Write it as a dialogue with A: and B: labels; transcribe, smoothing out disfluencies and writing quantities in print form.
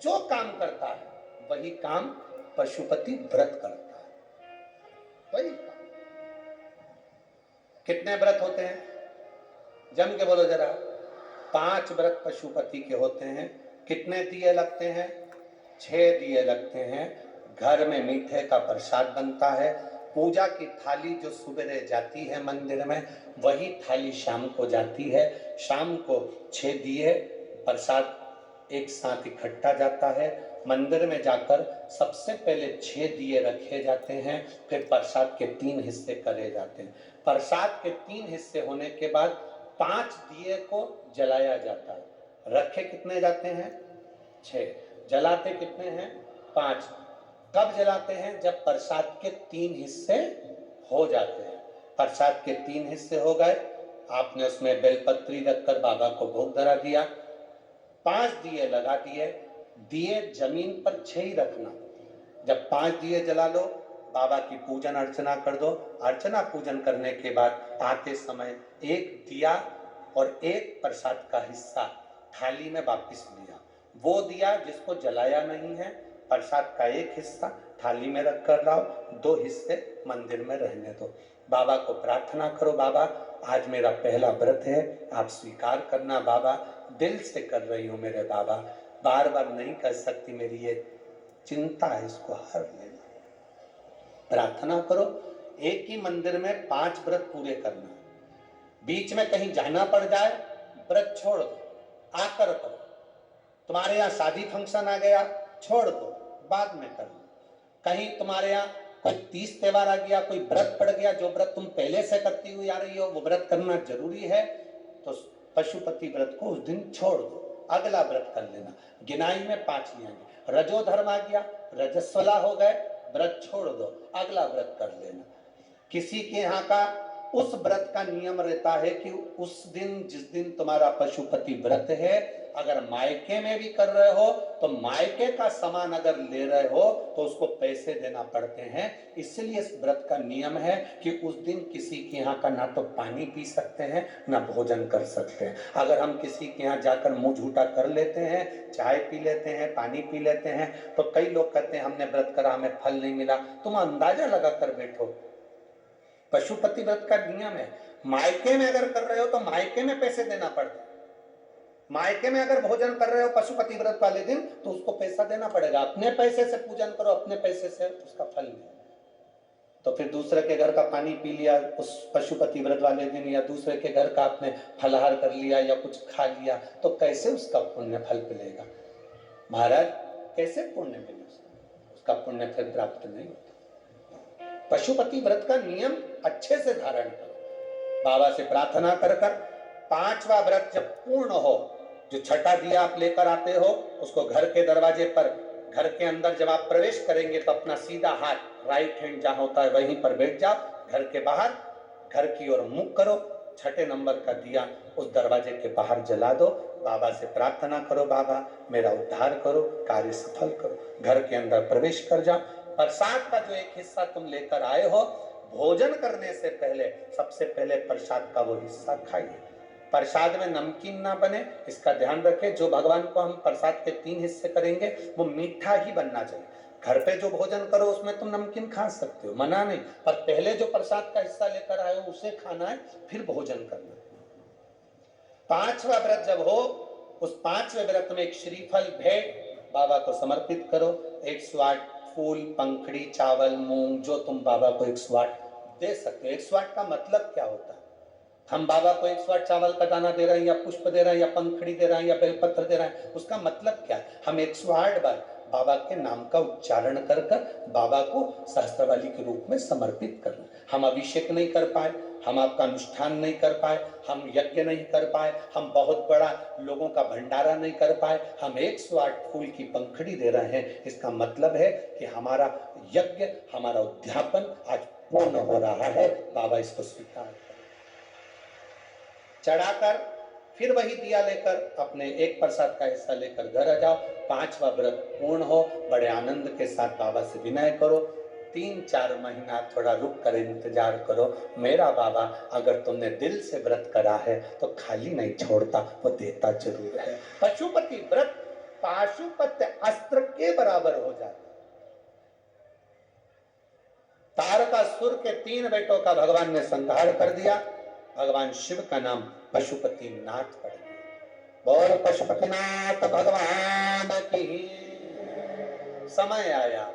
A: जो काम करता है वही काम पशुपति व्रत करता है। वही काम। कितने व्रत होते हैं? जम के बोलो जरा। 5 व्रत पशुपति के होते हैं। कितने दिए लगते हैं? 6 दिए लगते हैं। घर में मीठे का प्रसाद बनता है। पूजा की थाली जो सुबह जाती है मंदिर में, वही थाली शाम को जाती है। शाम को 6 दिए प्रसाद एक साथ इकट्ठा जाता है। मंदिर में जाकर सबसे पहले 6 दिए रखे जाते हैं, फिर प्रसाद के 3 हिस्से करे जाते हैं। प्रसाद के 3 हिस्से होने के बाद 5 दिए को जलाया जाता है। रखे कितने जाते हैं? 6। जलाते कितने हैं? 5। कब जलाते हैं? जब प्रसाद के 3 हिस्से हो जाते हैं। प्रसाद के 3 हिस्से हो गए, आपने उसमें बेलपत्री रखकर बाबा को भोग धरा दिया। 5 दिए लगा दिए। दिए जमीन पर 6 ही रखना। जब 5 दिए जला लो, बाबा की पूजन अर्चना कर दो। अर्चना पूजन करने के बाद आते समय 1 दिया और 1 प्रसाद का हिस्सा थाली में वापस लिया। वो दिया जिसको जलाया नहीं है, प्रसाद का 1 हिस्सा थाली में रख कर लाओ, 2 हिस्से मंदिर में रहने दो। बाबा को प्रार्थना करो, बाबा आज मेरा पहला व्रत है, आप स्वीकार करना बाबा, दिल से कर रही हूँ मेरे बाबा, बार बार नहीं कर सकती, मेरी ये चिंता है, इसको हर लेना। प्रार्थना करो। एक ही मंदिर में 5 व्रत पूरे करना। बीच में कहीं जाना पड़ जाए, व्रत छोड़ दो, आकर करो। तुम्हारे यहाँ शादी फंक्शन आ गया, छोड़ दो, बाद में कर लो। कहीं तुम्हारे यहाँ कोई 30 त्योहार आ गया, कोई व्रत पड़ गया, जो व्रत तुम पहले से करती हुई आ रही हो वो व्रत करना जरूरी है, तो पशुपति व्रत को उस दिन छोड़ दो, अगला व्रत कर लेना। गिनाई में 5 लियांगे। रजोधर्म आ गया, रजस्वला हो गए, व्रत छोड़ दो, अगला व्रत कर लेना। किसी के यहाँ का उस व्रत का नियम रहता है कि उस दिन, जिस दिन तुम्हारा पशुपति व्रत है, अगर मायके में भी कर रहे हो तो मायके का सामान अगर ले रहे हो तो उसको पैसे देना पड़ते हैं। इसलिए इस व्रत का नियम है कि उस दिन किसी के यहाँ का ना तो पानी पी सकते हैं ना भोजन कर सकते हैं। अगर हम किसी के यहाँ जाकर मुंह झूठा कर लेते हैं, चाय पी लेते हैं, पानी पी लेते हैं, तो कई लोग कहते हैं हमने व्रत करा, हमें फल नहीं मिला। तुम अंदाजा लगा कर बैठो, पशुपति व्रत का नियम है। मायके में अगर कर रहे हो तो मायके में पैसे देना पड़ता है। मायके में अगर भोजन कर रहे हो पशुपति व्रत वाले दिन तो उसको पैसा देना पड़ेगा। अपने पैसे से पूजन करो, अपने पैसे से उसका फल मिले। तो फिर दूसरे के घर का पानी पी लिया उस पशुपति व्रत वाले दिन, या दूसरे के घर का आपने फलाहार कर लिया या कुछ खा लिया, तो कैसे उसका पुण्य फल मिलेगा? महाराज, कैसे पुण्य मिलेगा? उसका पुण्य फिर प्राप्त नहीं होता। पशुपति व्रत का नियम अच्छे से धारण करो। बाबा से प्रार्थना कर 5वां व्रत जब पूर्ण हो, जो छठा दिया आप लेकर आते हो, उसको घर के दरवाजे पर, घर के अंदर जब आप प्रवेश करेंगे तो अपना सीधा हाथ राइट हैंड जहां होता है वहीं पर बैठ जाओ। घर के बाहर घर की ओर मुख करो। 6ठे नंबर का दिया उस दरवाजे के बाहर जला दो। बाबा से प्रार्थना करो, बाबा मेरा उद्धार करो, कार्य सफल करो। घर के अंदर प्रवेश कर जाओ। प्रसाद का जो 1 हिस्सा तुम लेकर आए हो, भोजन करने से पहले सबसे पहले प्रसाद का वो हिस्सा खाइए। प्रसाद में नमकीन ना बने, इसका ध्यान रखें। जो भगवान को हम प्रसाद के 3 हिस्से करेंगे वो मीठा ही बनना चाहिए। घर पे जो भोजन करो उसमें तुम नमकीन खा सकते हो, मना नहीं, पर पहले जो प्रसाद का हिस्सा लेकर आए हो उसे खाना है, फिर भोजन करना है। 5वां व्रत जब हो, उस 5वें व्रत में एक श्रीफल भेंट बाबा को समर्पित करो। 108 फूल, पंखड़ी, चावल, मूंग, जो तुम बाबा को 108 दे सकते हो। 108 का मतलब क्या होता है? हम बाबा को 108 चावल का दाना दे रहे हैं, या पुष्प दे रहे हैं, या पंखड़ी दे रहे हैं, या बेलपत्र दे रहे हैं, उसका मतलब क्या है? हम 108 बार बाबा के नाम का उच्चारण कर बाबा को सहस्त्रवाली के रूप में समर्पित करना। हम अभिषेक नहीं कर पाए, हम आपका अनुष्ठान नहीं कर पाए, हम यज्ञ नहीं कर पाए, हम बहुत बड़ा लोगों का भंडारा नहीं कर पाए, हम 108 फूल की पंखड़ी दे रहे हैं। इसका मतलब है कि हमारा यज्ञ, हमारा उद्यापन आज पूर्ण हो रहा है। बाबा इसको स्वीकार करें। चढ़ाकर फिर वही दिया लेकर अपने 1 प्रसाद का हिस्सा लेकर घर आ जाओ। 5वां व्रत पूर्ण हो, बड़े आनंद के साथ बाबा से विनय करो। 3-4 महीना थोड़ा रुक कर इंतजार करो। मेरा बाबा अगर तुमने दिल से व्रत करा है तो खाली नहीं छोड़ता, वो देता जरूर है। पशुपति व्रत पाशुपत अस्त्र के बराबर हो जाता। तारकासुर के 3 बेटों का भगवान ने संहार कर दिया। भगवान शिव का नाम पशुपति नाथ पड़ गया। बोल पशुपतिनाथ भगवान की। समय आया